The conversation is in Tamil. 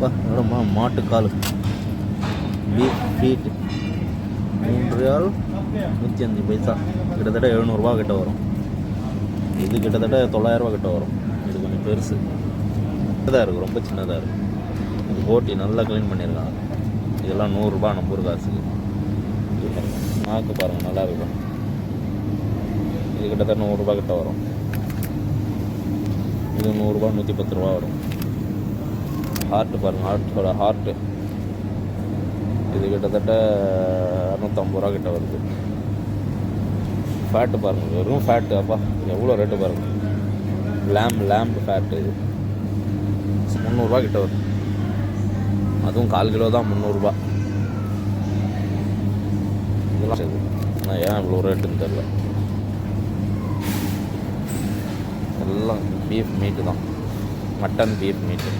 எவ்வளோமா மாட்டுக்கால் பீஃப் ஃபீட் 3 ரியால் 105 பைசா, கிட்டத்தட்ட 700 கிட்ட வரும். இது கிட்டத்தட்ட 900 கிட்ட வரும். இது கொஞ்சம் பெருசு சின்னதாக இருக்குது, ரொம்ப சின்னதாக இருக்குது. இது போட்டி நல்லா க்ளீன் பண்ணியிருக்காங்க. இதெல்லாம் 100 நம்ம ஊர் காசுக்கு. நாக்கு பாருங்கள் நல்லா இருக்கும். இது கிட்டத்தட்ட 100 கிட்ட வரும். இது 100 110 ரூபா வரும். ஹார்ட்டு பாருங்கள், ஹார்ட்டோட ஹார்ட்டு இது கிட்டத்தட்ட 250 கிட்ட வருது. ஃபேட்டு பாருங்கள், வெறும் ஃபேட்டு. அப்பா எவ்வளோ ரேட்டு பாருங்கள். லேம்பு ஃபேட்டு இது 300 கிட்ட வருது. அதுவும் 1/4 கிலோ தான் 300. இதெல்லாம் சரி, ஆனால் ஏன் இவ்வளோ ரேட்டுன்னு தெரியல. எல்லாம் பீஃப் மீட்டு தான், மட்டன் பீஃப் மீட்டு.